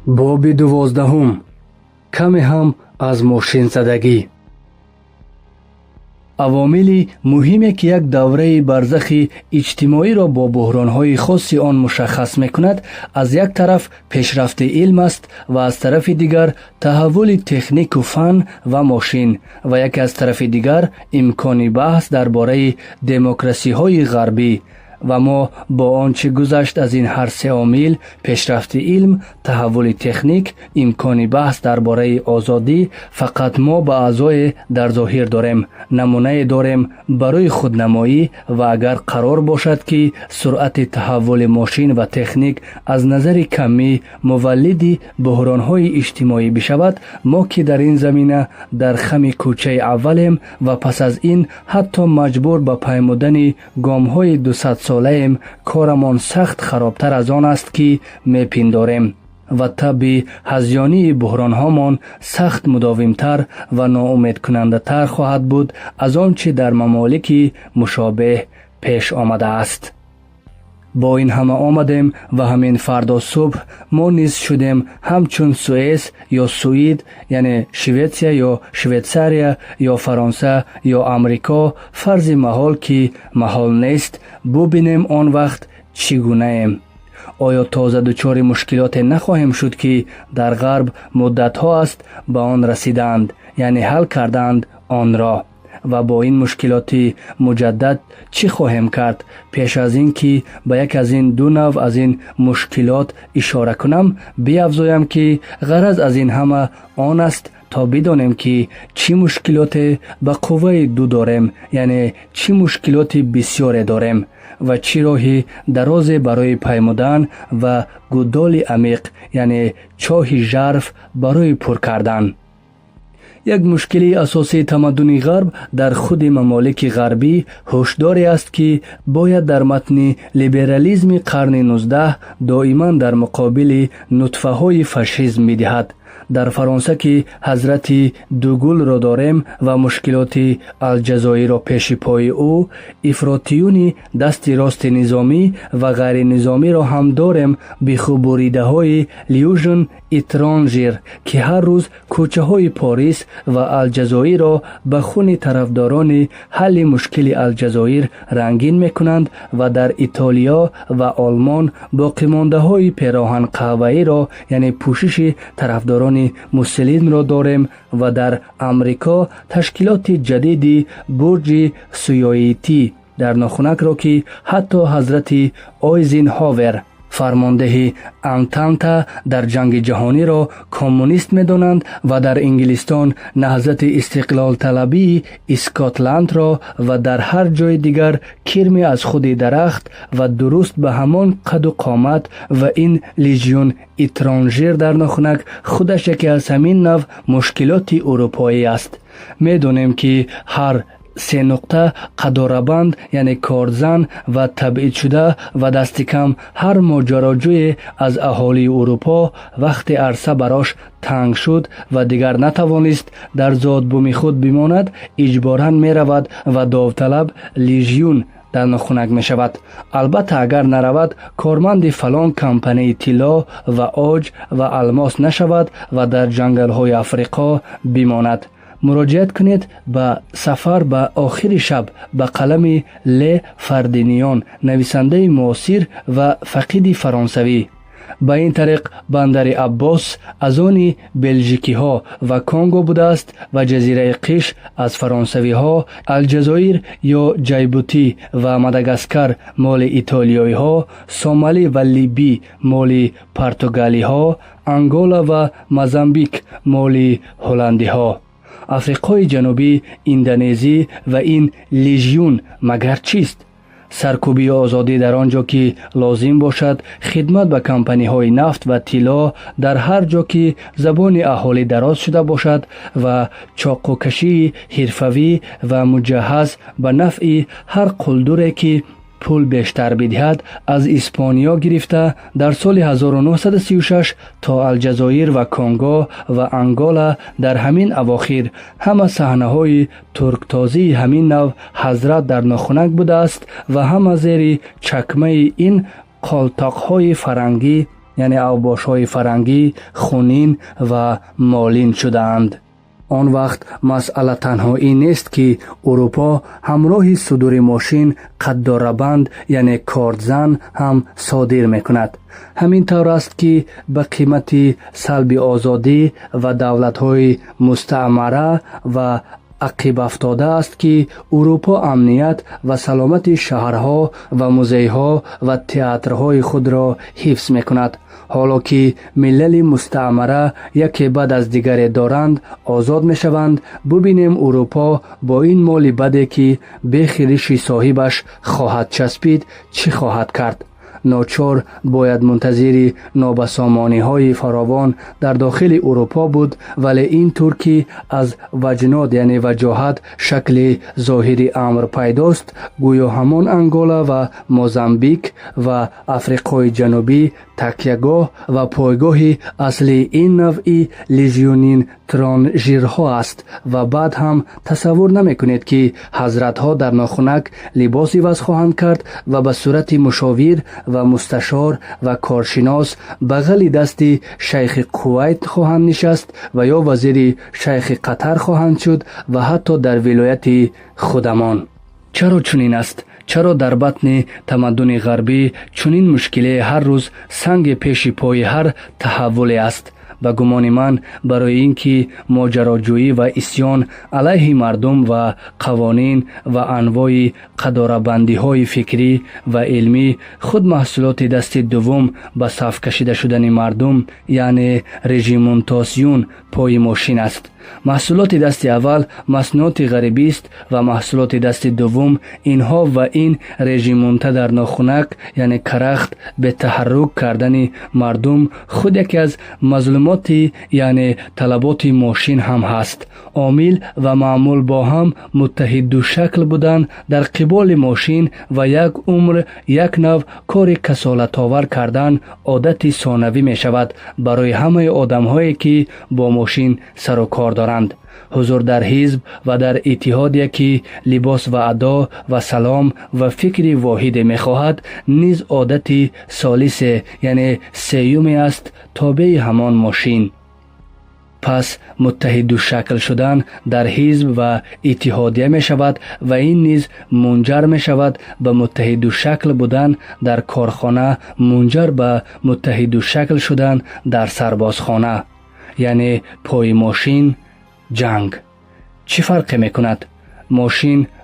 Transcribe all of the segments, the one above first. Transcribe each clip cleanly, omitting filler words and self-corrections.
боби 12 каме ҳам аз мошинзадагӣ. авомили муҳиме ки як давраи барзахи иҷтимоиро бо буҳронҳои хоси он мушаххас мекунад, аз як тараф пешрафти илм аст ва аз тарафи дигар таҳаввули технику фан ва мошин, ва яке аз тарафи дигар имкони баҳс дар бораи демократсиҳои ғарбӣ. ва мо бо он чӣ гузашт аз ин ҳар се омил, пешрафти илм, таҳаввули техник, имкони баҳс дар бораи озодӣ, фақат мо ба аъзое дар зоҳир дорем, намунае дорем барои худнамоӣ. ва агар қарор бошад ки суръати таҳаввули мошин ва техник аз назари камӣ муваллиди буҳронҳои иҷтимоӣ бишавад, мо ки дар ин замина дар хами кӯчаи аввалем ва пас аз ин ҳатто маҷбур ба паймудани гомҳои 200 солаем, корамон сахт харобтар аз он аст ки мепиндорем ва таби ҳазёнии буҳронҳомон сахт мудовимтар ва ноумедкунандатар хоҳад буд аз он чӣ дар мамолики мушобеҳ пеш омадааст. бо ин ҳама омадем ва ҳамин фардо субҳ мо низ шудем ҳамчун Суэц ё Суид, яъне Шветсия ё Швейтсария ё Фаронса ё Амрико, фарзи маҳол ки маҳол нест, бубинем он вақт чӣ гунаем. оё тоза дучори мушкилоте нахоҳем шуд ки дар ғарб муддатҳо аст ба он расидаанд, яъне ҳал кардаанд онро. ва бо ин мушкилоти муҷаддад чӣ хоҳем кард? пеш аз ин ки ба як аз ин ду нав аз ин мушкилот ишора кунам, биафзоям ки ғараз аз ин ҳама он аст то бидонем ки чӣ мушкилоте ба қувваи ду дорем, яъне чӣ мушкилоти бисёре дорем ва чӣ роҳи дарозе барои паймудан ва гудоли амиқ, яъне чоҳи жарф барои пур кардан. як мушкилии асосии тамаддуни ғарб дар худи мамолики ғарбӣ ҳушдоре аст ки бояд дар матни либерализми қарни 19 доиман дар муқобили нутфаҳои фашизм бидиҳад. дар Фаронса ки ҳазрати Дугулро дорем ва мушкилоти Алҷазоирро пеши пои ӯ, ифротиюни дасти рости низомӣ ва ғайринизомиро ҳам дорем, бихубуридаҳои Льюжн Итронжир ки ҳар рӯз кӯчаҳои Порис ва Алҷазоирро ба хуни тарафдорони ҳалли мушкили Алҷазоир рангин мекунанд ва дар Итолиё ва Олмон боқимондаҳои пероҳанқаҳваиро, яъне пӯшиши тарафдорони муслимро дорем ва дар Амрико ташкилоти ҷадиди бурҷи Суёитӣ дар нохунакро ки ҳатто ҳазрати Ойзенҳовер, фармондеҳи Антанта дар ҷанги ҷаҳониро коммунист медонанд ва дар Инглистон наҳзати истиқлолталабии Скотландро ва дар ҳар ҷои дигар кирми аз худи дарахт ва дуруст ба ҳамон қаду қомат. ва ин Лижюн Итронжир дар нохунак худаш яке аз ҳамин нав мушкилоти урупоӣ аст. медонем ки ҳар се нуқта қадорабанд, яъне корзан ва табъидшуда ва дасти кам ҳар моҷароҷӯе аз аҳолии Урупо вақте арса барош танг шуд ва дигар натавонист дар зодбуми худ бимонад, иҷборан меравад ва довталаб Лижюн дар нохунак мешавад. албатта агар наравад, корманди фалон компанияи тилло ва оҷ ва алмос нашавад ва дар ҷангалҳои Африқо бимонад. муроҷиат кунед ба сафар ба охири шаб ба қалами Ле Фардинион, нависандаи муосир ва фақиди фаронсавӣ. ба ин тариқ бандари Аббос аз они белҷикиҳо ва Конго будааст ва ҷазираи Қиш аз фаронсавиҳо, Алҷазоир ё Ҷайбутӣ ва Мадагаскар моли итолиёиҳо, Сомалӣ ва Либӣ моли португалиҳо, Ангола ва Мозамбик моли ҳолландиҳо. африқои ҷанубӣ, Индонезӣ ва ин Лижюн магар чист? саркӯбии озодӣ дар он ҷо ки лозим бошад, хидмат ба компаниҳои нафт ва тилло дар ҳар ҷо ки забони аҳолӣ дароз шуда бошад ва чоқӯкашии ҳирфавӣ ва муҷаҳҳаз ба нафъи ҳар қулдуре ки пул бештар бидиҳад, аз Испониё гирифта дар соли 1936 то Алҷазоир ва Конго ва Ангола дар ҳамин авохир ҳама саҳнаҳои турктозии ҳамин нав ҳазрат дар нохунак будааст ва ҳама зери чакмаи ин қолтоқҳои фарангӣ یعنی اوباش‌های فرنگی خونین و مالین شدند. آن وقت مسئله تنها این نیست که اروپا همراه صدور ماشین قدردانبند یعنی کارتزن هم صادر میکند. همین طور است که به قیمت سلب آزادی و دولت‌های مستعمره و عقب افتاده است که اروپا امنیت و سلامت شهرها و موزه‌ها و تئاترهای خود را حفظ میکند. حالا که ملل مستعمره یکی بعد از دیگری دارند آزاد میشوند، ببینیم اروپا با این مال بدی که به خیریش صاحبش خواهد چسبید چی خواهد کرد. ناچار باید منتظر نابسامانی های فراوان در داخل اروپا بود، ولی این طور که از وجنات یعنی وجاهت شکل ظاهری امر پیداست، گویا همان انگولا و موزامبیک و افریقای جنوبی تکیهگاه و پایگاه اصلی این نوعی لیژیونین ترانژیرها است و بعد هم تصور نمی کنید که حضرت ها در ناخنک لباسی وضع خواهند کرد و به صورت مشاور و مستشار و کارشناس بغل دست شیخ کویت خواهند نشست و یا وزیر شیخ قطر خواهند شد و حتی در ولایت خودمان. چرا چنین است؟ چرا در بطن تمدن غربی چنین مشکلی هر روز سنگ پیش پای هر تحولی است؟ به گمان من برای اینکه ماجراجویی و اسیان علیه مردم و قوانین و انواع قدربندی های فکری و علمی خود محصولات دست دوم به صف کشیده شدن مردم یعنی رژیمنتاسیون پای ماشین است. محصولات دست اول مصنوعات غربی است و محصولات دست دوم اینها و این رژیمنته در ناخنک یعنی کرخت به تحرک کردن مردم خود یکی از مظلومات یعنی طلبات ماشین هم هست. عامل و معمول با هم متحد دو شکل بودن در قبال ماشین و یک عمر یک نوع کار کسالت آور کردن عادت ثانوی می شود برای همه آدم هایی که با ماشین سر و کار دارند. حضور در حزب و در اتحاد یکی لباس و ادا و سلام و فکر واحد می خواهد نیز عادت ثالث یعنی سیومی است تابع همان ماشین. پس متحد و شکل شدن در حزب و اتحادیه می شود و این نیز منجر می شود به متحد و شکل بودن در کارخانه، منجر به متحد و شکل شدن در سربازخانه یعنی پای ماشین جنگ. چی فرق می کند؟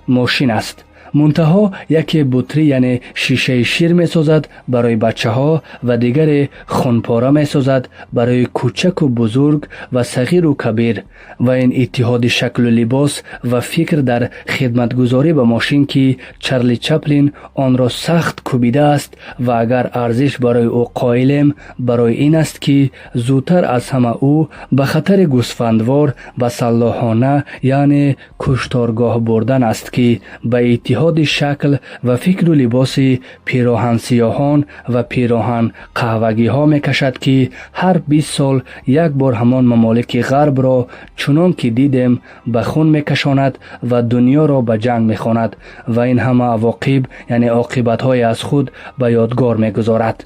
ماشین است. منتها یکی بطری یعنی شیشه شیر می سازد برای بچه ها و دیگر خونپاره می سازد برای کوچک و بزرگ و صغیر و کبیر و این اتحاد شکل و لباس و فکر در خدمتگزاری به ماشین که چارلی چپلین آن را سخت کوبیده است و اگر ارزش برای او قائلم برای این است که زودتر از همه او به خطر گوسفندوار به سلاحانه یعنی کشتارگاه بردن است که به اتحاد شکل و فکر و لباس پیراهن سیاهان و پیراهن قهوگی ها می کشد که هر 20 سال یک بار همان ممالک غرب را چنان که دیدم به خون می کشاند و دنیا را به جنگ می خواند و این همه عواقب یعنی عاقبت های از خود به یادگار می گذارد.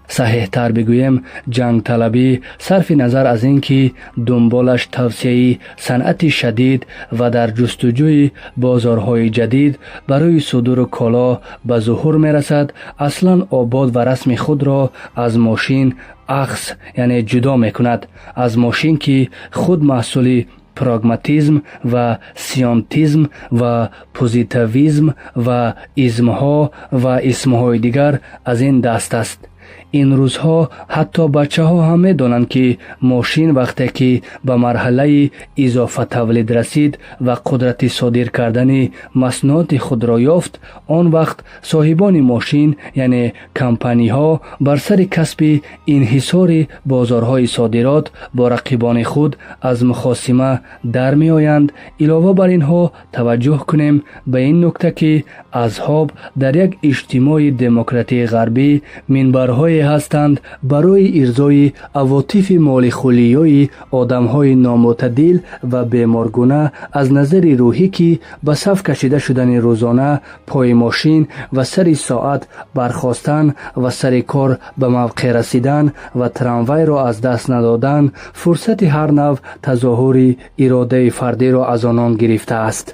صحیح تر بگویم جنگ طلبی صرف نظر از اینکه دنبالش توسعه صنعت شدید و در جستجوی بازارهای جدید برای صدور کالا به ظهور می رسد اصلا آباد و رسم خود را از ماشین اخص یعنی جدا می کند. از ماشین که خود محصول پراگماتیزم و سیانتیزم و پوزیتیویزم و ایزمها و اسمهای دیگر از این دست است. این روزها حتی بچه ها هم می دانند که ماشین وقتی که به مرحله اضافه تولید رسید و قدرت صادر کردن مصنوعات خود را یافت، آن وقت صاحبان ماشین یعنی کمپانی ها بر سر کسب انحصار بازارهای صادرات با رقیبان خود از مخاصمه در می آیند. علاوه بر اینها توجه کنیم به این نکته که اصحاب در یک اجتماع دموکراتی غربی منبرهای ҳастанд барои ирзои авотифи молихулиёи одамҳои номӯътадил ва беморгуна аз назари рӯҳӣ, ки ба саф кашида шудани рӯзона, пои мошин ва сари соат бархостан ва сари кор ба мавқеъ расидан ва трамвайро аз даст надодан фурсати ҳар нав тазоҳури иродаи фардиро аз онон гирифтааст.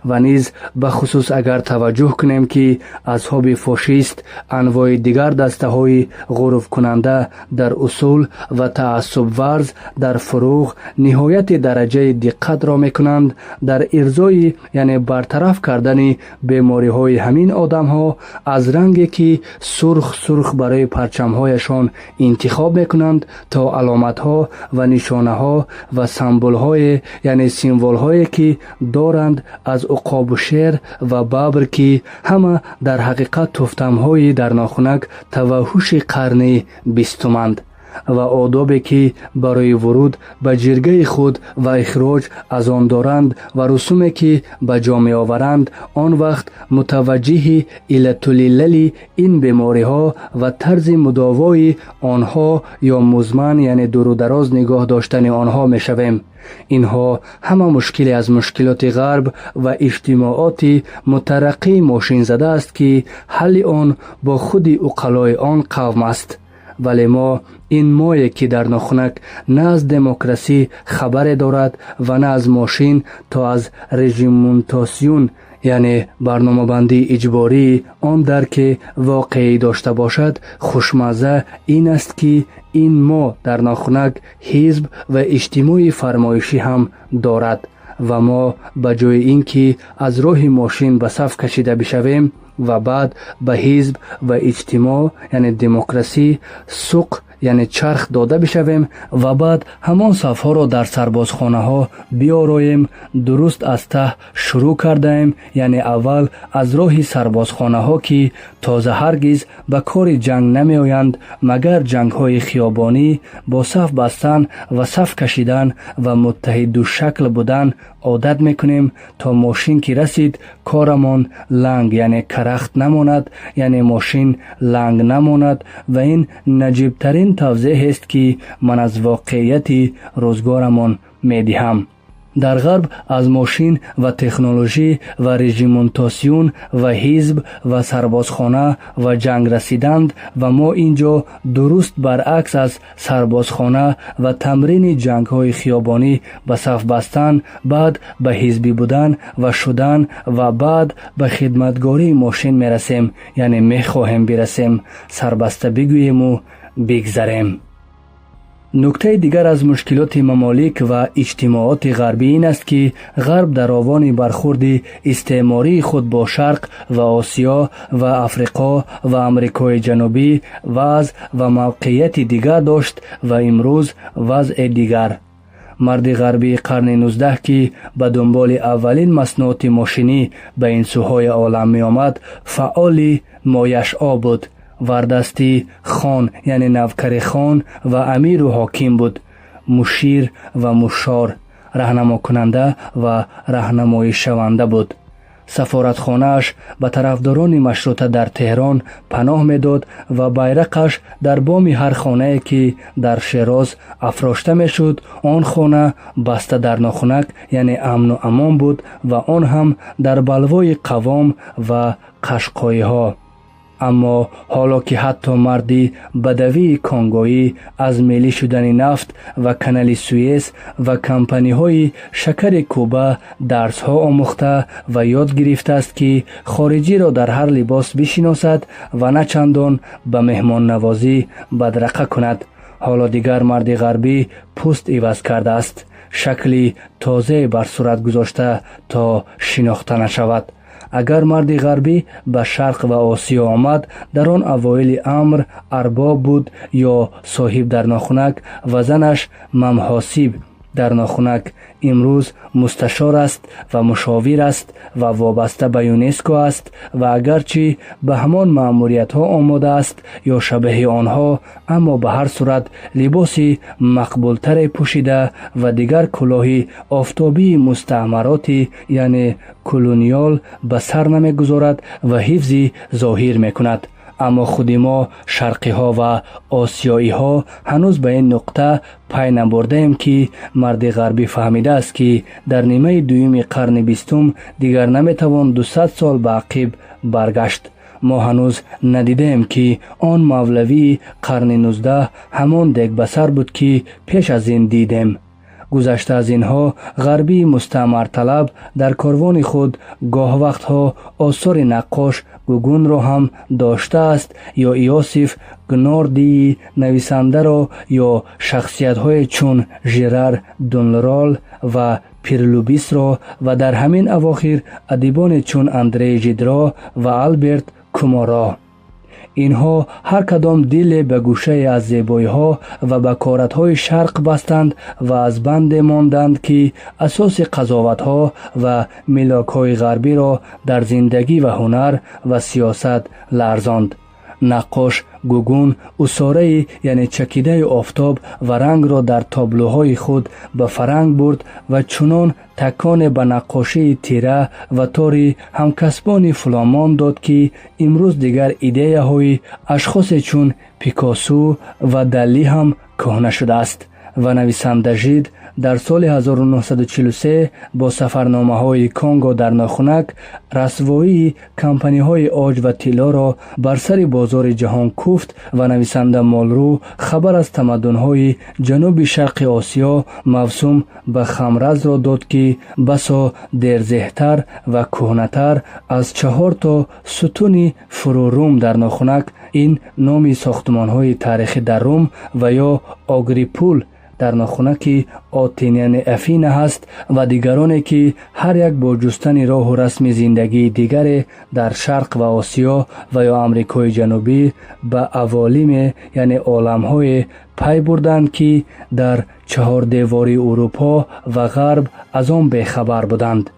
ва низ ба хусус агар таваҷҷӯҳ кунем, ки асҳоби фошист анвои дигар дастаҳои ғуруфкунанда дар усул ва таассубварз дар фурӯғ ниҳояти дараҷаи диққатро мекунанд дар ирзои, яъне бартараф кардани бемориҳои ҳамин одамҳо, аз ранге ки сурх барои парчамҳояшон интихоб мекунанд то аломатҳо ва нишонаҳо ва самбулҳое, яъне символҳое ки доранд аз уқобу шер ва бабр, ки ҳама дар ҳақиқат туфтамҳои дар нохунак таваҳҳуши қарни бистуманд, ва одобе ки барои вуруд ба ҷиргаи худ ва ихроҷ аз он доранд ва русуме ки ба ҷо меоваранд, он вақт мутаваҷҷиҳи иллатулиллали ин бемориҳо ва тарзи мудовои онҳо ё музман, яъне дурудароз нигоҳ доштани онҳо мешавем. инҳо ҳама мушкиле аз мушкилоти ғарб ва иҷтимооти мутараққии мошинзада аст, ки ҳалли он бо худи уқалои он қавм аст. вале мо, ин мое, ки дар нохунак на аз демократӣ хабаре дорад ва на аз мошин, то аз режимунтосиюн, яъне барномабандии иҷбории он дарке воқеӣ дошта бошад, хушмазза ин аст, ки ин мо дар нохунак ҳизб ва иҷтимои фармоишӣ ҳам дорад, ва мо ба ҷои ин ки аз роҳи мошин ба саф кашида бишавем ва баъд ба ҳизб ва иҷтимоъ, яъне демократӣ, суқ, яъне чарх дода бишавем ва баъд ҳамон сафҳоро дар сарбозхонаҳо биороем, дуруст аз таҳ шурӯъ кардаем, яъне аввал аз роҳи сарбозхонаҳо, ки тоза ҳаргиз ба кори ҷанг намеоянд, магар ҷангҳои хиёбонӣ, бо саф бастан ва саф кашидан ва муттаҳидушакл будан одат мекунем, то мошин ки расид, корамон ланг, яъне карахт намонад, яъне мошин ланг намонад, ва ин наҷибтарин тавзеҳест, ки ман аз воқеияти рӯзгорамон медиҳам. дар ғарб аз мошин ва технологӣ ва режимунтосиюн ва ҳизб ва сарбозхона ва ҷанг расиданд, ва мо инҷо дуруст баръакс аз сарбозхона ва тамрини ҷангҳои хиёбонӣ ба саф бастан, баъд ба ҳизбӣ будан ва шудан ва баъд ба хидматгории мошин мерасем, яъне мехоҳем бирасем, сарбаста бигӯему бигзарем. нуктаи дигар аз мушкилоти мамолик ва иҷтимооти ғарбӣ ин аст, ки ғарб дар овони бархурди истеъмории худ бо шарқ ва осиё ва африқо ва амрикои ҷанубӣ вазъ ва мавқеияти дигар дошт ва имрӯз вазъе дигар. марди ғарбии қарни 19, ки ба дунболи аввалин маснуоти мошинӣ ба ин сӯҳои олам меомад, фаъоли мояшъо буд, вардасти хон, яъне навкари хон ва амиру ҳоким буд, мушир ва мушор, раҳнамокунанда ва раҳнамоишаванда буд. сафоратхонааш ба тарафдорони машрута дар Теҳрон паноҳ медод ва байрақаш дар боми ҳар хонае, ки дар Шероз афрошта мешуд, он хона баста дар нохунак, яъне амну амон буд, ва он ҳам дар балвои қавом ва қашқоиҳо. аммо ҳоло ки ҳатто марди бадавии конгоӣ аз милӣ шудани нафт ва канали Суэц ва компаниҳои шакари Куба дарсҳо омӯхта ва ёд гирифтааст, ки хориҷиро дар ҳар либос бишиносад ва на чандон ба меҳмоннавозӣ бадрақа кунад, ҳоло дигар марди ғарбӣ пӯст иваз кардааст, шакли тозае бар сурат гузошта, то шинохта нашавад. агар марди ғарбӣ ба шарқ ва осиё омад, дар он авоили амр арбоб буд ё соҳиб дар нохунак ва занаш мамҳосиб дар нохунак, имрӯз мусташор аст ва мушовир аст ва вобаста ба ЮНЕСКО аст ва агарчи ба ҳамон маъмуриятҳо омода аст ё шабеҳи онҳо, аммо ба ҳар сурат либоси мақбултаре пӯшида ва дигар кӯлоҳи офтобии мустаъмароти, яъне колониёл ба сар намегузорад ва ҳифзи зоҳир мекунад. اما خود ما شرقی ها و آسیایی ها هنوز به این نقطه پی نبرده ایم که مرد غربی فهمیده است که در نیمه دویم قرن بیستم دیگر نمیتوان 200 سال به عقب برگشت. ما هنوز ندیده ایم که آن مولوی قرن 19 همان دگبسر بود که پیش از این دیدیم. گذشته از اینها غربی مستعمر طلب در کاروان خود گاه وقتها آثار نقاش گوگون را هم داشته است یا ایوسیف گناردی نویسنده را یا شخصیت های چون ژرار دونلرال و پیرلوبیس را و در همین اواخر ادیبان چون اندری ژیدرا و آلبرت کومارا. اینها هر کدام دل به گوشه از زیبایی ها و بکارت های شرق بستند و از بند ماندند که اساس قضاوت ها و ملاک های غربی را در زندگی و هنر و سیاست لرزاند. نقاش گوگون اساره یعنی چکیده آفتاب و رنگ را در تابلوهای خود به فرنگ برد و چنان تکان به نقاشی تیره و تاری همکسبان فلامان داد که امروز دیگر ایده های اشخاص چون پیکاسو و دالی هم کهنه شده است و نویسنده ژید در سال 1943 با سفرنامه های کانگو در ناخنک رسوایی کمپانی های آج و طلا را بر سر بازار جهان کوفت و نویسنده مالرو خبر از تمدن های جنوب شرق آسیا موسوم به خمرز را داد که بسا درزهتر و کهنه‌تر از 4 تا ستون فرو روم در ناخنک این نامی ساختمان های تاریخی در روم و یا آگریپول در ناخنک آتینیان افین هست و دیگرانی که هر یک با جستن راه و رسم زندگی دیگر در شرق و آسیا و یا امریکای جنوبی به عوالم یعنی عالم‌های پی بردند که در 4 دیواری اروپا و غرب از آن بیخبر بودند.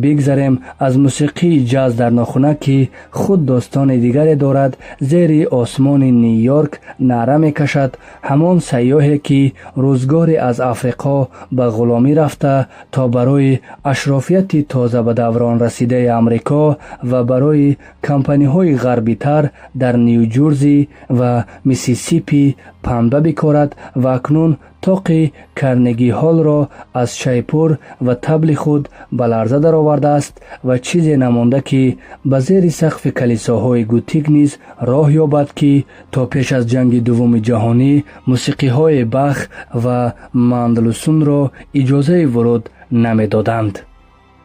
بگذریم از موسیقی جاز در ناخنک که خود داستان دیگری دارد. زیر آسمان نیویورک نعره میکشد همان سیاحی که روزگاری از افریقا به غلامی رفته تا برای اشرافیت تازه به دوران رسیده امریکا و برای کمپانی های غربی تر در نیوجرسی و میسیسیپی پنبه بکارد و اکنون طاق کرنگی هال را از شیپور و طبل خود به لرزه در آورده است و چیزی نمانده که به زیر سقف کلیساهای گوتیک نیز راه یابد که تا پیش از جنگ دوم جهانی موسیقی های بخ و مندلسون را اجازه ورود نمیدادند.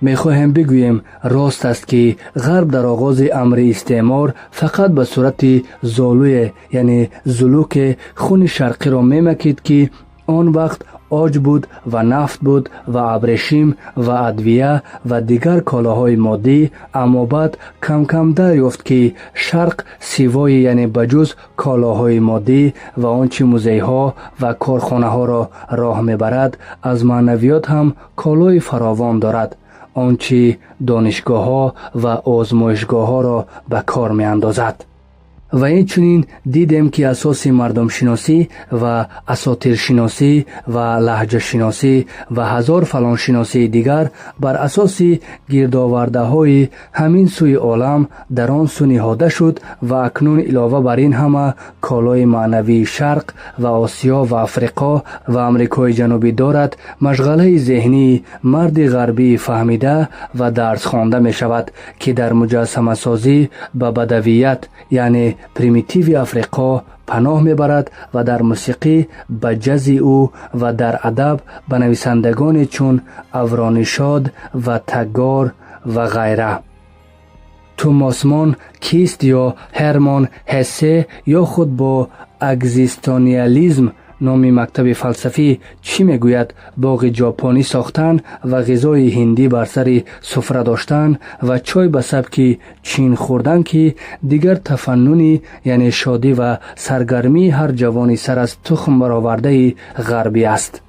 میخواهم بگویم راست است که غرب در آغاز امر استعمار فقط به صورت زالوی یعنی زلوک خون شرقی را میمکید که آن وقت آج بود و نفت بود و ابریشم و ادویه و دیگر کالاهای مادی، اما بعد کم کم دریافت که شرق سیوای یعنی بجز کالاهای مادی و آنچه موزه ها و کارخانه ها را راه میبرد از معنویات هم کالای فراوان دارد، آنچه دانشگاه ها و آزمایشگاه ها را به کار می اندازد. و این چنین دیدیم که اساس مردم شناسی و اساطیر شناسی و لهجه شناسی و هزار فلان شناسی دیگر بر اساس گردآورده های همین سوی عالم در آن سو نهاده شد و اکنون علاوه بر این همه کالای معنوی شرق و آسیا و افریقا و امریکای جنوبی دارد. مشغله ذهنی مرد غربی فهمیده و درس خوانده می شود که در مجسمه سازی به بدویت یعنی پریمیتیو افریقا پناه میبرد و در موسیقی به جز او و در ادب به نویسندگان چون اورانیشاد و تگار و غیره. توماس مان کیست یا هرمان هسه یا خود با اگزیستانیالیزم نامی مکتب فلسفی چی میگوید؟ باغ ژاپنی ساختن و غذای هندی بر سر سفره داشتن و چای به سبک چین خوردن که دیگر تفننی یعنی شادی و سرگرمی هر جوانی سر از تخم برآورده غربی است.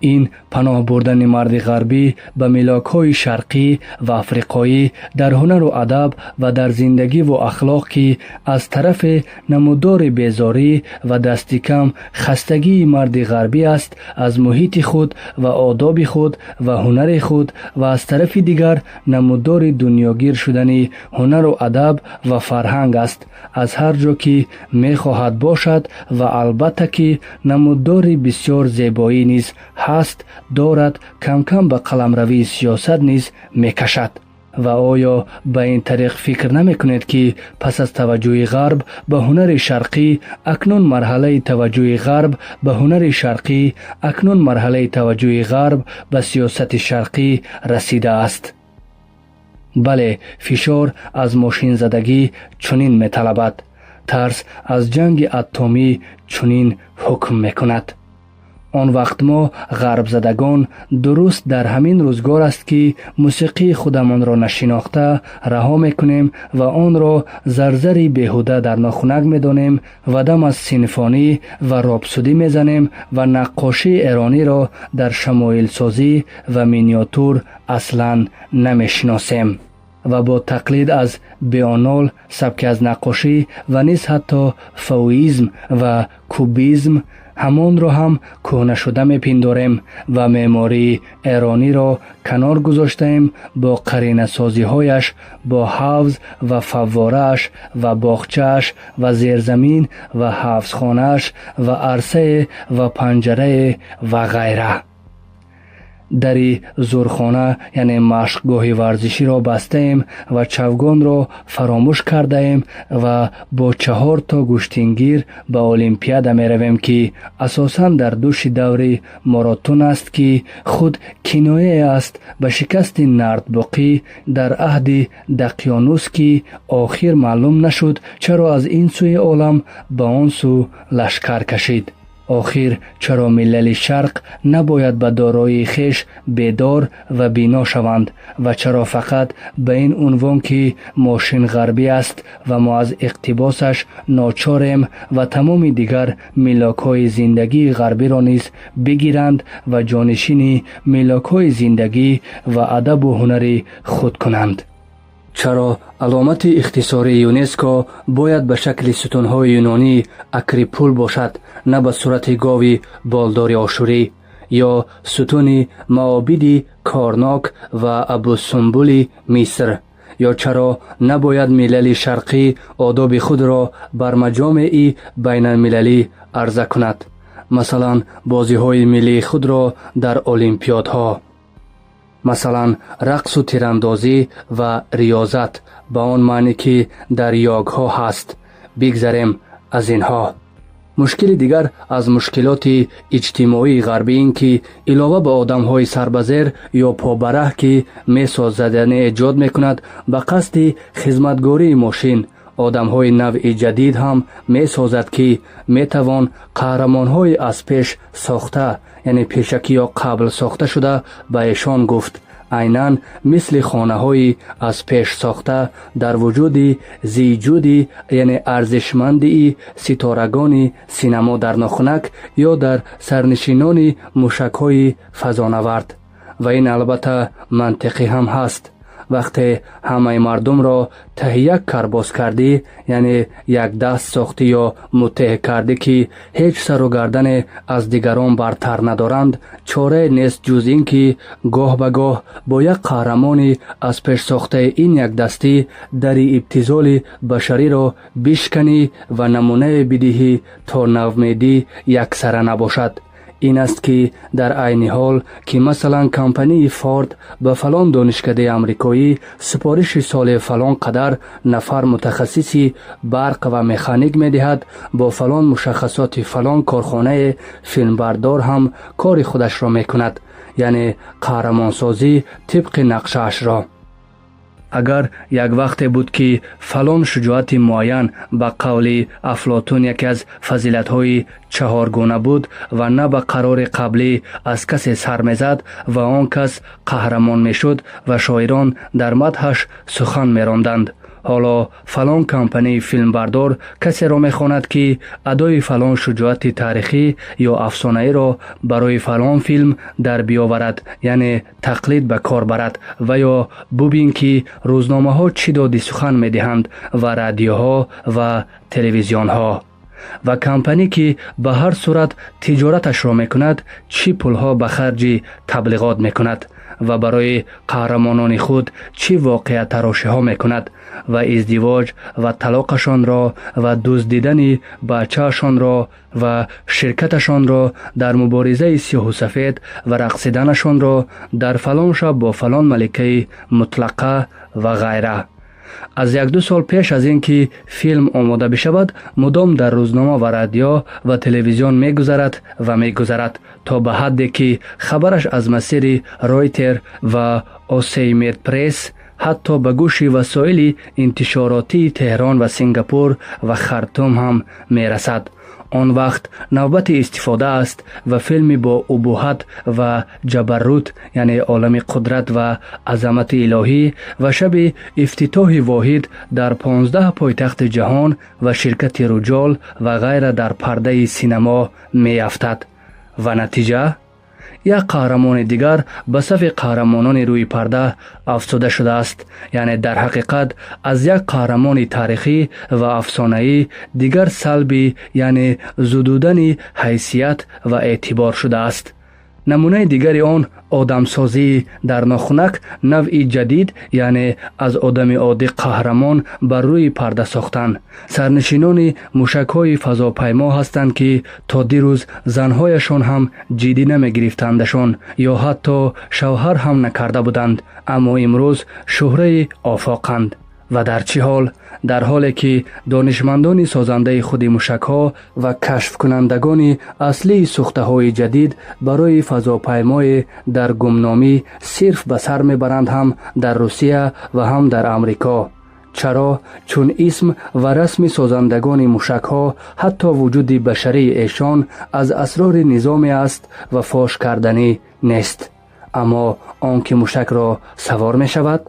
این پناه بردن مرد غربی به ملاک‌های شرقی و افریقایی در هنر و ادب و در زندگی و اخلاق که از طرف نمودار بیزاری و دست کم خستگی مرد غربی است از محیط خود و آداب خود و هنر خود و از طرف دیگر نمودار دنیاگیر شدن هنر و ادب و فرهنگ است از هر جا که می خواهد باشد و البته که نمودار بسیار زیبایی نیز هست دارد کم کم به قلمروی سیاست نیز می کشد. و آیا به این طریق فکر نمی کنید که پس از توجه غرب به هنر شرقی اکنون مرحله توجه غرب به هنر شرقی اکنون مرحله توجه غرب به سیاست شرقی رسیده است؟ بله، فشار از ماشین زدگی چنین می طلبد. ترس از جنگ اتمی چنین حکم می کند. آن وقت ما غرب زدگان درست در همین روزگار است که موسیقی خودمان را نشناخته رها میکنیم و آن را زرزری بیهوده در ناخنک میدانیم و دم از سینفونی و راپسودی میزنیم و نقاشی ایرانی را در شمایل سازی و مینیاتور اصلا نمیشناسیم و با تقلید از بیانال سبک از نقاشی و نیز حتی فوئیسم و کوبیسم همان را هم کهنه شده میپنداریم و معماری ایرانی را کنار گذاشتیم با قرینه سازی هایش با حوض و فواره‌اش و باغچه‌اش و زیرزمین و حفظخانه‌اش و عرصه و پنجره و غیره. دری زورخانه یعنی مشقگاه ورزشی را بستیم و چوگان را فراموش کردیم و با 4 تا گشتینگیر به المپیاد می رویم که اساساً در دوش دوری ماراتون است که خود کنایه است به شکست نردباقی در عهد دقیانوس که آخر معلوم نشد چرا از این سوی عالم به آن سو لشکر کشید. آخر چرا ملل شرق نباید به دارایی خیش بیدار و بینا شوند و چرا فقط به این عنوان که ماشین غربی است و ما از اقتباسش ناچاریم و تمام دیگر ملاک‌های زندگی غربی را نیز بگیرند و جانشین ملاک‌های زندگی و ادب و هنری خود کنند؟ چرا علامت اختصاری یونسکو باید به شکل ستونهای یونانی اکریپول باشد نه به صورت گاوی بالدار آشوری یا ستون معابد کارناک و ابوسمبل مصر؟ یا چرا نباید ملل شرقی آداب خود را بر مجامع بین المللی عرضه کند، مثلا بازی های ملی خود را در المپیادها، مثلا رقص و تیراندازی و ریاضت به آن معنی که در یاگها هست؟ بگذریم از اینها. مشکل دیگر از مشکلات اجتماعی غربی این که علاوه به آدم‌های سربزیر یا پابره که می‌سازدن ایجاد می‌کند به قصد خدمتگاری ماشین، آدم‌های نوع جدید هم می‌سازد که می‌توان قهرمان‌های از پیش ساخته یعنی پیشکی یا قبل ساخته شده به ایشان گفت. عیناً مثل خانه‌های از پیش ساخته در وجود زیجودی یعنی ارزشمندی ستارگان سینما در ناخنک یا در سرنشینان موشک‌های فضانورد. و این البته منطقی هم هست. وقتی همه مردم را تهیه کرباس کردی یعنی یک دست ساختی یا متحد کردی که هیچ سر و گردن از دیگران برتر ندارند، چاره نیست جز این که گاه به گاه با یک قهرمان از پیش ساخته این یک دستی در ابتذال بشری را بشکنی و نمونه بدهی تا نومیدی یک سره نباشد. این است که در عین حال که مثلا کمپانی فورد به فلان دانشکده امریکایی سپارش سال فلان قدر نفر متخصصی برق و مکانیک می دهد، با فلان مشخصات فلان کارخانه فیلمبردار هم کار خودش را می کند، یعنی قهرمانسازی طبق نقشه‌اش را. اگر یک وقت بود که فلان شجاعت معین به قول افلاطون یکی از فضیلت‌های 4 گونه بود و نه به قرار قبلی از کسی سر می‌زد و آن کس قهرمان می‌شد و شاعران در مدحش سخن می‌راندند، حالا فلان کمپانی فیلمبردار کسی را میخواند که ادای فلان شجاعت تاریخی یا افسانه‌ای را برای فلان فیلم در بیاورد، یعنی تقلید به کار برد. و یا ببین که روزنامه ها چی دادی سخن میدهند و رادیوها و تلویزیون ها. و کمپانی که به هر صورت تجارتش را میکند چی پولها به خرج تبلیغات میکند و برای قهرمانان خود چی واقعه تراشی ها میکند و ازدواج و طلاقشان را و دزدیدن بچه‌شان را و شرکتشان را در مبارزه سیاه و سفید و رقصیدنشان را در فلان شب با فلان ملکه مطلقه و غیره. از 1-2 سال پیش از اینکه فیلم آماده بشود مدام در روزنامه و رادیو و تلویزیون میگذرد و میگذرد تا به حدی که خبرش از مسیر رویتر و اوسیمیت پریس حتی به گوش وسایل انتشاراتی تهران و سنگاپور و خرطوم هم میرسد. آن وقت نوبت استفاده است و فیلمی با ابهت و جبروت، یعنی عالم قدرت و عظمت الهی و شب افتتاح واحد در 15 پایتخت جهان و شرکت رجال و غیره در پرده سینما می افتد. و نتیجه یک قهرمان دیگر به صف قهرمانان روی پرده افزوده شده است، یعنی در حقیقت از یک قهرمان تاریخی و افسانه‌ای دیگر سلبی، یعنی زدودن حیثیت و اعتبار شده است. نمونه دیگری آن آدمسازی در ناخنک نوعی جدید، یعنی از آدم عادی قهرمان بر روی پرده ساختن. سرنشینان موشک‌های فضاپیما هستند که تا دیروز زنهایشان هم جدی نمی گرفتندشان یا حتی شوهر هم نکرده بودند، اما امروز شهره آفاقند. و در چه حال؟ در حالی که دانشمندان سازنده خود موشک‌ها و کشف کنندگان اصلی ساخته‌های جدید برای فضاپیمای در گمنامی صرف به سر میبرند، هم در روسیه و هم در امریکا. چرا؟ چون اسم و رسم سازندگان موشک‌ها حتی وجود بشری ایشان از اسرار نظامی است و فاش کردنی نیست. اما آنکه موشک را سوار می شود،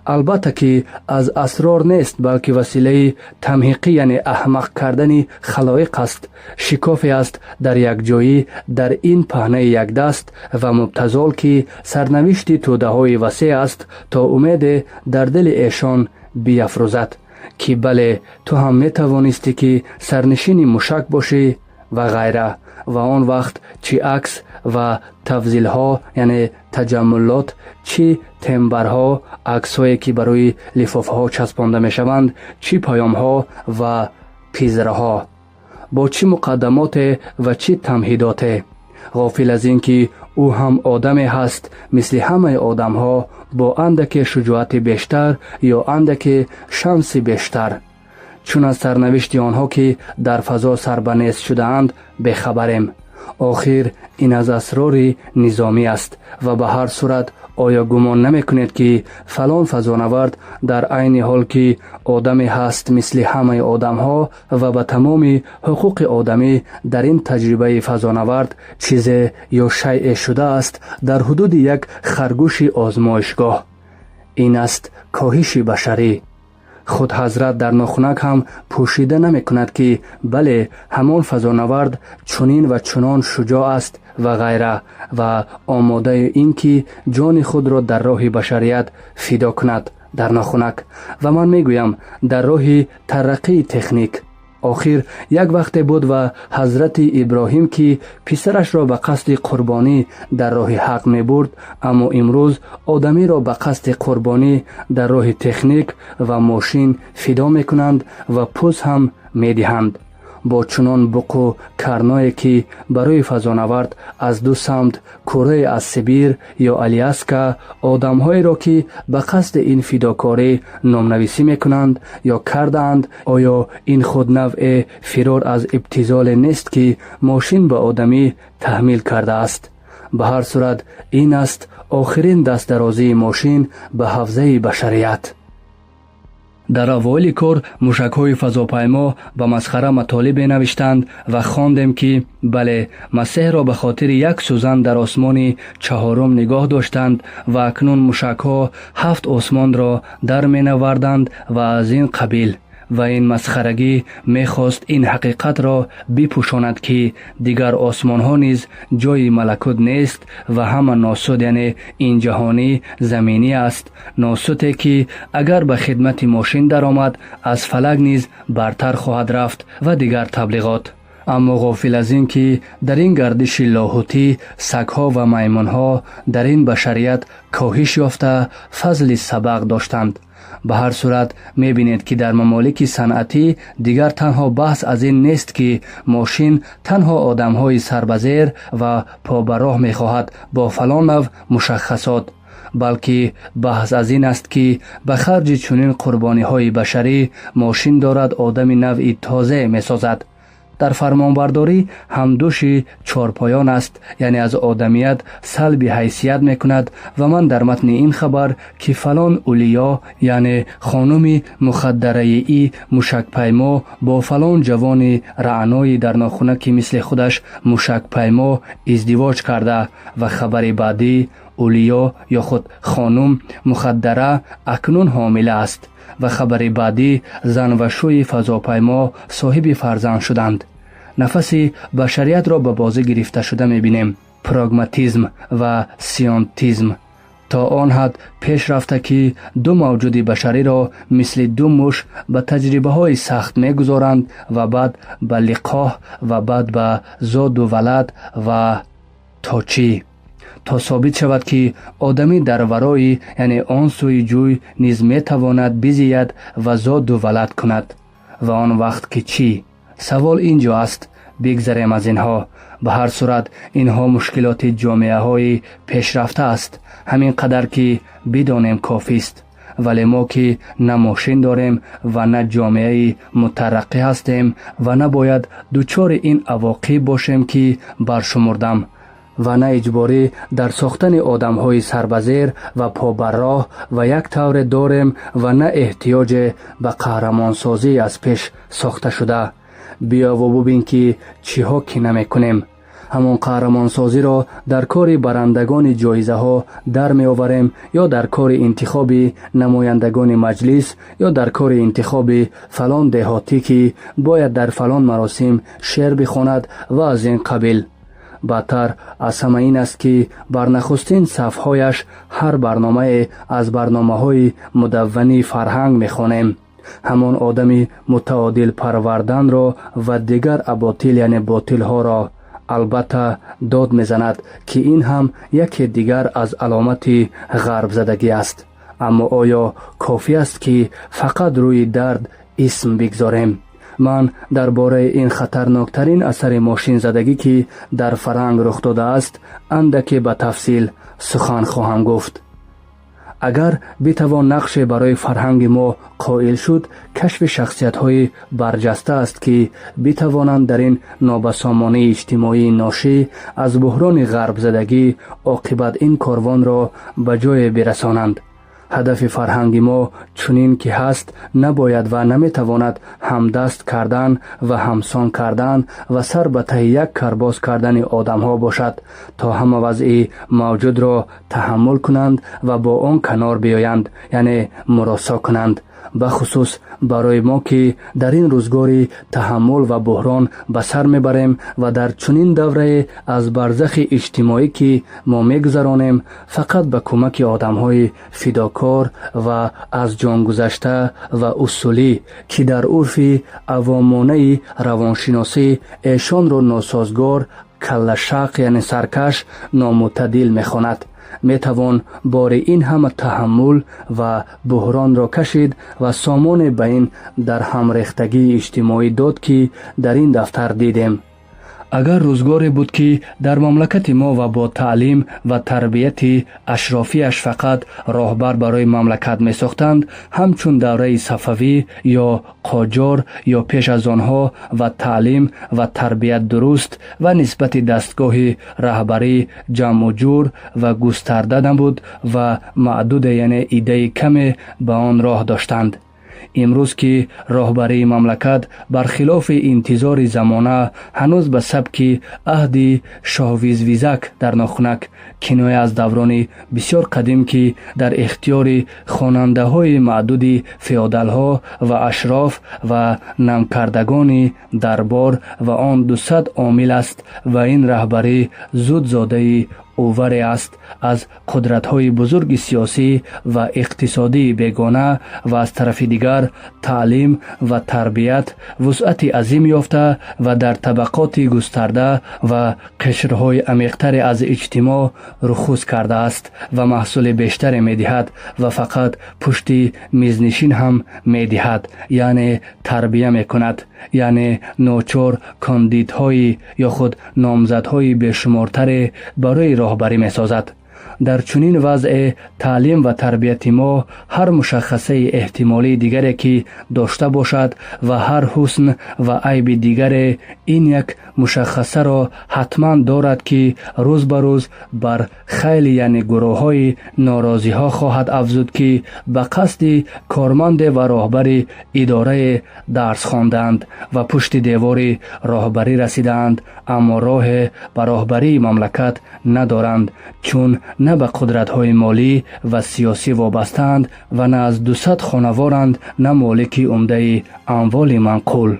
البته که از اسرار نیست، بلکه وسیله تمحیقی، یعنی احمق کردن خلایق است. شکافی است در یک جایی در این پهنه یک دست و مبتذال که سرنوشت توده های وسیع است تا امید در دل ایشان بیافروزد که بله تو هم می توانستی که سرنشین موشک باشی و غیره. و آن وقت چی عکس و تفضیل ها، یعنی تجملات، چی تمبرها، عکس هایی که برای لفاف ها چسبانده می شوند، چی پیام ها و پیزره ها، با چی مقدمات و چی تمهیدات. غافل از این که او هم آدمی هست مثل همه آدم ها، با اندک شجاعت بیشتر یا اندک شانس بیشتر. چون از سرنوشت آنها که در فضا سربنیست شده اند بخبریم. آخر این از اسرار نظامی است و به هر صورت آیا گمان نمی کنید که فلان فضانورد در عین حال که آدمی هست مثل همه آدم ها و به تمام حقوق آدمی در این تجربه فضانورد چیز یا شیء شده است در حدود یک خرگوش آزمایشگاه؟ این است کاهش بشری. خود حضرت در ناخنک هم پوشیده نمی کند که بله همان فضانورد چنین و چنان شجاع است و غیره و آماده این که جان خود را در راه بشریت فدا کند در ناخنک. و من می گویم در راه ترقی تکنیک. آخر یک وقت بود و حضرت ابراهیم که پسرش را به قصد قربانی در راه حق می برد، اما امروز آدمی را به قصد قربانی در راه تکنیک و ماشین فدا می کنند و پوز هم می دهند. با چنان بق و کرنایی که برای فضانورد از دو سمت کره از سیبیر یا الیاسکا آدم‌هایی را که به قصد این فداکاری نامنویسی میکنند یا کردند، آیا این خود نوع فرار از ابتذال نیست که ماشین به آدمی تحمیل کرده است؟ به هر صورت این است آخرین دست درازی ماشین به حوزه بشریت. дар аввоили кор мушакҳои фазопаймо ба масхара матолиб менавиштанд ва хондем ки бале, масеҳро ба хотири як сӯзан дар осмони чаҳорум нигоҳ доштанд ва акнун мушакҳо 7 осмонро дар менаварданд ва аз ин қабил. ва ин масхарагӣ мехост ин ҳақиқатро бипӯшонад ки дигар осмонҳо низ ҷойи малакут нест ва ҳама носуд, яъне ин ҷаҳонӣ заминӣ аст, носуде ки агар ба хидмати мошин даромад, аз фалак низ бартар хоҳад рафт ва дигар таблиғот. аммо ғофил аз ин ки дар ин гардиши лоҳутӣ сагҳо ва маймунҳо дар ин башарият коҳиш ёфта фазли сабақ доштанд. ба ҳар сурат мебинед ки дар мамолики санъатӣ дигар танҳо баҳс аз ин нест ки мошин танҳо одамҳои сарбазер ва побароҳ мехоҳад бо фалон нав мушаххасот, балки баҳс аз ин аст ки ба харҷи чунин қурбониҳои башарӣ мошин дорад одами навъи тозе месозад. дар фармонбардорӣ ҳамдӯши чорпоён аст, яъне аз одамият салби ҳайсият мекунад ва ман дар матни ин хабар ки фалон улиё, яъне хонуми мухаддараии мушакпаймо бо фалон ҷавони раънои дар нохунаки мисли худаш мушакпаймо издивоҷ карда ва хабари баъдӣ улиё ё худ хонум мухаддара акнун ҳомила аст ва хабари баъдӣ зан ва шӯи фазопаймо соҳиби фарзанд шуданд. нафаси башариятро ба бозӣ гирифта шуда мебинем. прагматизм ва сионтизм то он ҳад пеш рафта ки ду мавҷуди башариро мисли ду муш ба таҷрибаҳои сахт мегузоранд ва баъд ба лиқоҳ ва баъд ба зоду валад ва то чӣ, то собит шавад ки одамӣ дар варои, яъне он сӯи ҷӯй низ метавонад бизияд ва зоду валад кунад. ва он вақт ки чӣ? савол ин ҷо аст. бигзарем аз инҳо. ба ҳар сурат инҳо мушкилоти ҷомеаҳои пешрафта аст. ҳамин қадар ки бидонем кофист. вале мо ки на мошин дорем ва на ҷомеаи мутараққӣ ҳастем ва набояд дучори ин авоқиб бошем ки баршумурдам, ва на иҷборӣ дар сохтани одамҳои сарбазер ва побарроҳ ва як тавре дорем ва на эҳтиёҷе ба қаҳрамонсозӣ аз пеш сохта шуда. биёву бубин ки чиҳо ки намекунем. ҳамон қаҳрамонсозиро дар кори барандагони ҷоизаҳо дар меоварем, ё дар кори интихоби намояндагони маҷлис, ё дар кори интихоби фалон деҳотӣ ки бояд дар фалон маросим шеър бихонад ва аз ин қабил. баъдтар аз ҳама ин аст ки бар нахустин сафҳояш ҳар барномае аз барномаҳои мудаввани фарҳанг мехонем. ҳамон одами мутаодил парварданро ва дигар аботил, яъне ботилҳоро. албатта дод мезанад ки ин ҳам яке дигар аз аломати ғарбзадагӣ аст. аммо оё кофӣ аст ки фақат рӯи дард исм бигзорем? ман дар бораи ин хатарноктарин асари мошинзадагӣ ки дар фарҳанг рух додааст андаке ба тафсил сухан хоҳам гуфт. агар битавон нақше барои фарҳанги мо қоил шуд, кашфи шахсиятҳои барҷаста аст ки битавонанд дар ин нобасомонии иҷтимоии ношӣ аз буҳрони ғарбзадагӣ оқибат ин корвонро ба ҷое бирасонанд. ҳадафи фарҳанги мо чунин ки ҳаст набояд ва наметавонад ҳамдаст кардан ва ҳамсон кардан ва сар ба таҳи як карбоз кардани одамҳо бошад, то ҳама вазъи мавҷудро таҳаммул кунанд ва бо он канор биёянд, яъне муросо кунанд. бахусус барои мо ки дар ин рӯзгори таҳаммул ва буҳрон ба сар мебарем ва дар чунин даврае аз барзахи иҷтимоӣ ки мо мегузаронем, фақат ба кӯмаки одамҳои фидокор ва аз ҷон гузашта ва усулӣ ки дар урфи авомонаи равоншиносӣ эшонро носозгор, каллашақ, яъне саркаш, номӯътадил мехонад, метавон бори ин ҳама таҳаммул ва буҳронро кашид ва сомоне ба ин дар ҳамрехтагии иҷтимоӣ дод ки дар ин дафтар дидем. агар рӯзгоре буд ки дар мамлакати мо ва бо таълим ва тарбияти ашрофияш фақат роҳбар барои мамлакат месохтанд, ҳамчун давраи Сафавӣ ё Қоҷор ё пеш аз онҳо, ва таълим ва тарбият дуруст ва нисбати дастгоҳи раҳбарӣ ҷамъу ҷур ва густарда набуд ва маъдуде, яъне идаи каме ба он роҳ доштанд. امروز که راهبری مملکت برخلاف انتظار زمانه هنوز به سبک عهد شاه ویزویزک در ناخنک کنایه از دوران بسیار قدیم که در اختیار خواننده های معدود فئودال ها و اشراف و نمکردگان دربار و آن 200 عامل است و این رهبری زود زاده اوور است از قدرت‌های بزرگ سیاسی و اقتصادی بیگانه و از طرف دیگر تعلیم و تربیت وسعت عظیم یافته و در طبقات گسترده و قشرهای عمیق‌تر از اجتماع رخص کرده است و محصول بیشتر می‌دهد و فقط پشت میزنشین هم می‌دهد، یعنی تربیه می‌کند، یعنی نوچار کاندیدهای یا خود نامزدهای بیشمارتر برای راهبری می‌سازد. در چنین وضع تعلیم و تربیت ما هر مشخصه احتمالی دیگری که داشته باشد و هر حسن و عیب دیگر این یک مشخصه را حتما دارد که روز به روز بر خیلی یعنی گروه های ناراضی ها خواهد افزود که به قصد کارمند و راهبر اداره درس خواندند و پشت دیوار راهبری رسیدند، اما راه به راهبری مملکت ندارند، چون نه به قدرت های مالی و سیاسی وابستند و نه از 200 خانوارند، نه مالک عمده اموال منقول.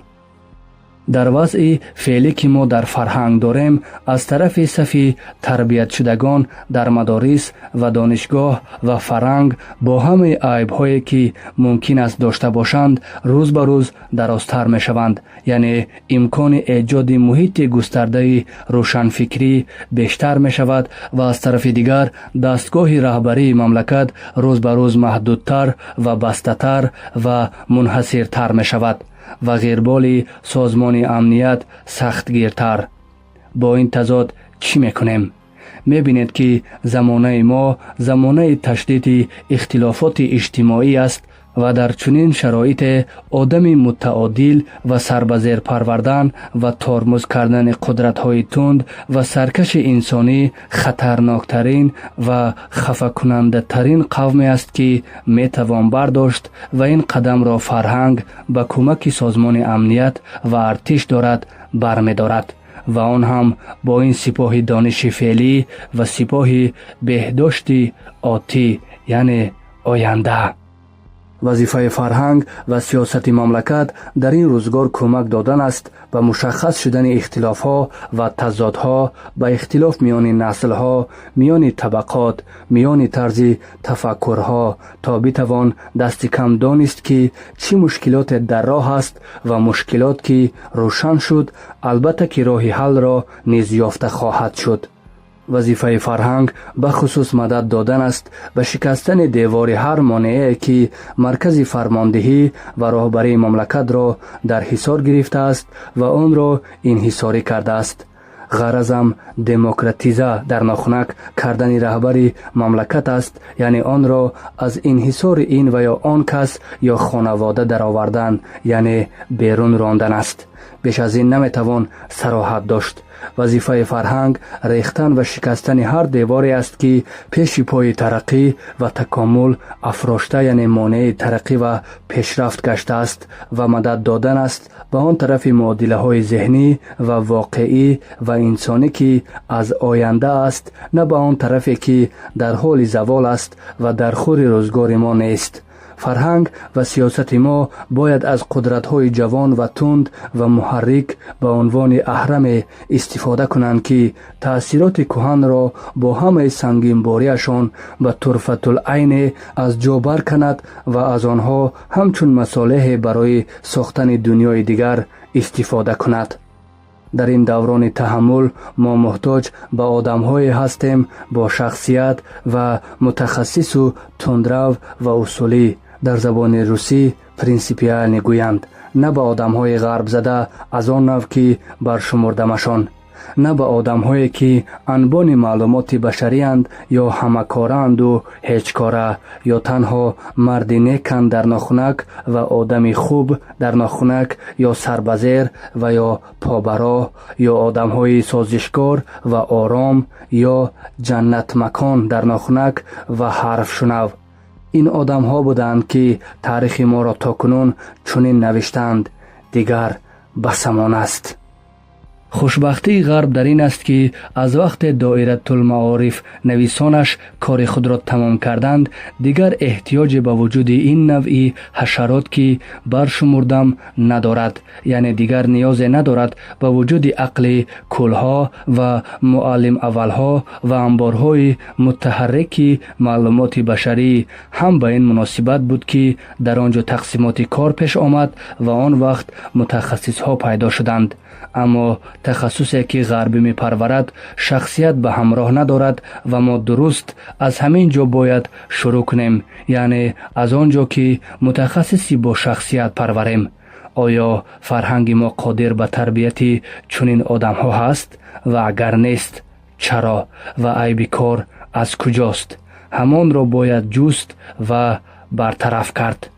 در وضع فعلی که ما در فرهنگ داریم، از طرف صف تربیت شدگان در مدارس و دانشگاه و فرهنگ با همه عیب‌هایی که ممکن است داشته باشند روز به روز درازتر می شوند، یعنی امکان ایجاد محیط گسترده روشنفکری بیشتر می شود و از طرف دیگر دستگاه رهبری مملکت روز به روز محدودتر و بسته‌تر و منحصرتر می شود و غیربال سازمان امنیت سختگیرتر. با این تضاد چی میکنیم؟ میبینید که زمانه ما زمانه تشدید اختلافات اجتماعی است و در چنین شرایط آدم متعادل و سربزیر پروردن و ترمز کردن قدرت‌های تند و سرکش انسانی خطرناکترین و خفه کننده ترین قومی است که میتوان برداشت و این قدم را فرهنگ با کمک سازمان امنیت و ارتش دارد برمی‌دارد و آن هم با این سپاه دانش فعلی و سپاه بهداشت آتی، یعنی آینده. وظیفه فرهنگ و سیاست مملکت در این روزگار کمک دادن است به مشخص شدن اختلاف‌ها و تضادها، به اختلاف میان نسل‌ها، میان طبقات، میان طرز تفکرها، تا بتوان دست کم دانست که چی مشکلات در راه است و مشکلات که روشن شد البته که راه حل را نیز یافته خواهد شد. وظیفه فرهنگ به خصوص مدد دادن است به شکستن دیوار هر مانعی که مرکز فرماندهی و راهبری مملکت را در حصار گرفته است و آن را انحصاری کرده است. غرضم دموکراتیزه در ناخنک کردن رهبری مملکت است، یعنی آن را از انحصار این و یا آن کس یا خانواده درآوردن، یعنی بیرون راندن است. بیش از این نمیتوان صراحت داشت. وظیفه فرهنگ ریختن و شکستن هر دیواری است که پیش پای ترقی و تکامل افراشته، یعنی مانع ترقی و پیشرفت گشته است و مدد دادن است به آن طرف معادله های ذهنی و واقعی و انسانی که از آینده است، نه به آن طرفی که در حال زوال است و در خور روزگار ما نیست. فرهنگ و سیاست ما باید از قدرت‌های جوان و تند و محرک به عنوان اهرم استفاده کنند که تأثیرات کهن را با همه سنگین باریشان به طرفت العین از جا برکند و از آنها همچون مصالح برای ساختن دنیای دیگر استفاده کند. در این دوران تحمل ما محتاج به آدم‌های هستیم با شخصیت و متخصص و تندرو و اصولی. در زبان روسی پرینسیپیال میگویند، نه به آدم‌های غرب زده از آن نوع که برشمردمشان، نه به آدم‌هایی که انبان معلومات بشری اند یا همکارند و هیچ کاره، یا تنها مرد نیکند در ناخنک و آدم خوب در ناخنک، یا سربزیر و یا پابراه، یا آدم‌های سازشکار و آرام، یا جنت مکان در ناخنک و حرف شنو. این آدم ها بودند که تاریخ ما را تاکنون چنین نوشتند: دیگر بسمان است. خوشبختی غرب در این است که از وقت دایره المعارف نویسانش کار خود را تمام کردند، دیگر احتیاج به وجود این نوعی حشرات که برشمردم ندارد. یعنی دیگر نیاز ندارد به وجود عقل کلها و معلم اولها و انبارهای متحرک معلومات بشری. هم به این مناسبت بود که در آنجا تقسیمات کار پیش آمد و آن وقت متخصص ها پیدا شدند. اما تخصصی که غربی می پرورد شخصیت به همراه ندارد و ما درست از همین جا باید شروع کنیم، یعنی از آنجا که متخصصی با شخصیت پروریم. آیا فرهنگ ما قادر به تربیت چنین آدم ها هست؟ و اگر نیست چرا؟ و عیب کار از کجاست؟ همان را باید جست و برطرف کرد.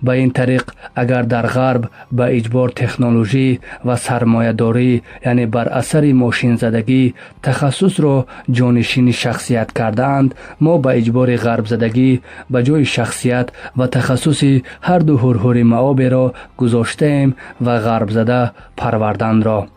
به این طریق اگر در غرب به اجبار تکنولوژی و سرمایه‌داری، یعنی بر اثر ماشین زدگی، تخصص را جانشین شخصیت کردند، ما به اجبار غرب زدگی به جای شخصیت و تخصص هر دو هرهر معابی را گذاشتیم و غرب زده پروردن را.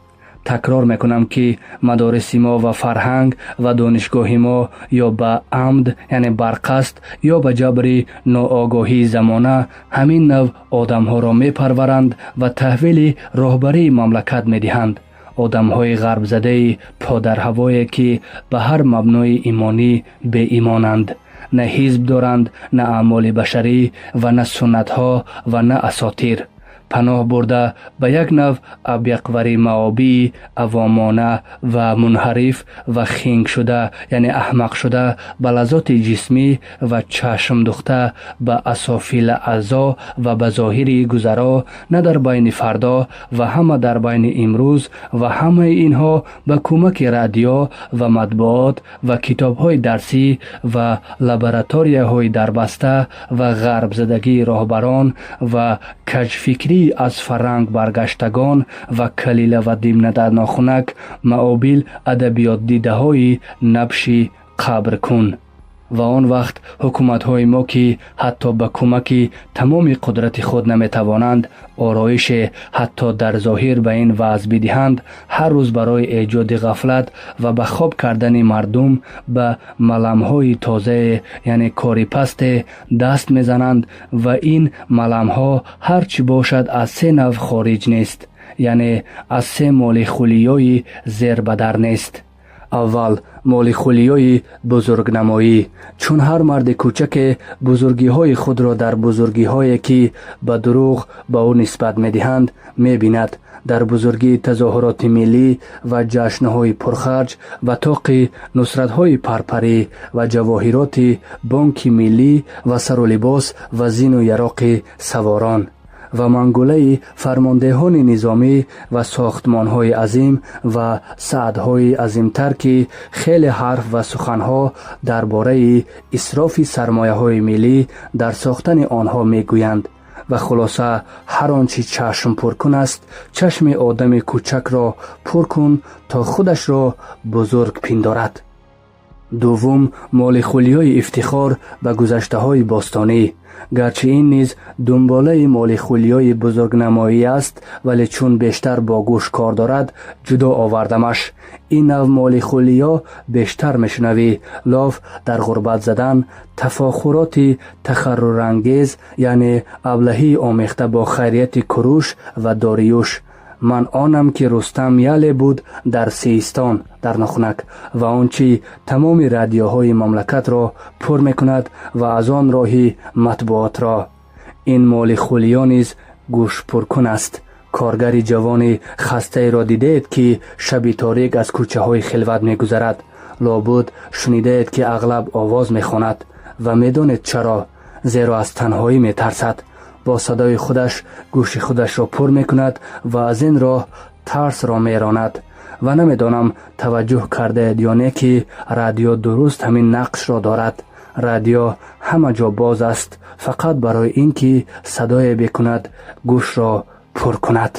تکرار میکنم که مدارس ما و فرهنگ و دانشگاه ما یا به عمد، یعنی برقصد، یا به جبر ناآگاهی زمانه همین نوع آدم ها را می پرورند و تحویل راهبری مملکت می دهند. آدم های غرب زده پادر هوایی که به هر مبنای ایمانی به ایمانند. نه حزب دارند، نه اعمال بشری و نه سنت ها و نه اساطیر. پناه برده به یک نوع ابیقوری معابی، عوامانه و منحرف و خنگ شده، یعنی احمق شده به لذات جسمی و چشم دوخته به اسافیل اعضا و به ظاهری گذرا، نه در بین فردا و همه در بین امروز، و همه اینها به کمک رادیو و مطبوعات و کتاب های درسی و لابراتوری های دربسته و غرب زدگی راهبران و کجفکری از فرنگ برگشتگان و کلیله و دیمنه در ناخنک معابل ادبیات دیده های نبشی قبر کن. و آن وقت حکومت های ما که حتی به کمک تمام قدرت خود نمی توانند آرایش حتی در ظاهر به این وضع بدهند، هر روز برای ایجاد غفلت و به خواب کردن مردم به ملم های تازه، یعنی کاری پست، دست میزنند و این ملم ها هرچی باشد از سه نوع خارج نیست، یعنی از سه مولکولیوی زیر بدر نیست. اول مولکولیوی بزرگنمایی، چون هر مرد کوچک بزرگی های خود را در بزرگی هایی که به دروغ به او نسبت می دهند می بیند. در بزرگی تظاهرات ملی و جشنهای پرخرج و طاق نصرت‌های پرپری و جواهرات بانک ملی و سر و لباس و زین و یراق سواران و منگوله فرماندهان نظامی و ساختمان‌های عظیم و سعدهای عظیمتر که خیلی حرف و سخنها درباره اسراف سرمایه‌های ملی در ساختن آنها میگویند. و خلاصه هر آنچه چشم پر کن است، چشم آدم کوچک را پر کن تا خودش را بزرگ پندارد. دوم، مولکولی‌های افتخار به گذشته‌های باستانی. گرچه این نیز دنباله مولکولی‌های بزرگنمایی است، ولی چون بیشتر با گوش کار دارد جدا آوردمش. این نوع مولکولیا بیشتر میشنوی لاف در غربت زدن، تفاخرات تخررانگیز، یعنی ابلهی آمیخته با خیریت کروش و داریوش. من آنم که رستم یله بود در سیستان در نخنک و آنچه تمام رادیوهای مملکت را پر میکند و از آن راهی مطبوعات را. این مولکولیا نیز گوش پرکن است. کارگری جوان خسته را دیدید که شب تاریک از کوچه های خلوت میگذرد. لابد شنیدید که اغلب آواز میخواند و میدانید چرا؟ زیرا از تنهایی میترسد. با صدای خودش گوش خودش را پر میکند و از این راه ترس را میراند. و نمیدانم توجه کرده یا نه که رادیو درست همین نقش را دارد. رادیو همه جا باز است، فقط برای اینکه صدای بکند گوش را پر کند.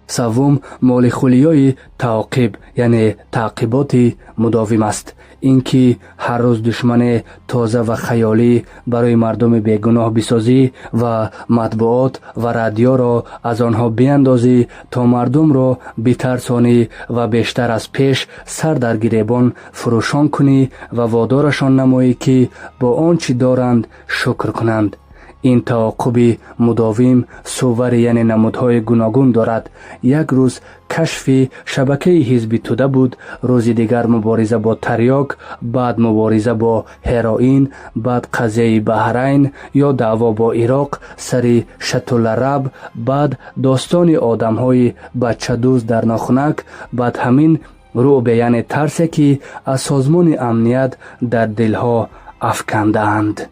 سوم مولخولیای تعاقب یعنی تعقیبات مداوم است. اینکه هر روز دشمن تازه و خیالی برای مردم بیگناه بسازی و مطبوعات و رادیو را از آنها بیندازی تا مردم را بترسانی و بیشتر از پیش سر در گریبان فروشان کنی و وادارشان نمایی که با آنچه دارند شکر کنند. این تعاقب مداوم صور یعنی نمودهای گوناگون دارد. یک روز کشف شبکه حزب توده بود، روز دیگر مبارزه با تریاک، بعد مبارزه با هروئین، بعد قضیه بحرین یا دعوا با عراق سر شتل رب، بعد داستان آدم‌های بچه دوز در ناخنک، بعد همین رعب یعنی ترسی که از سازمان امنیت در دلها افکندند.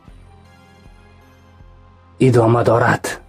ادامه دارد.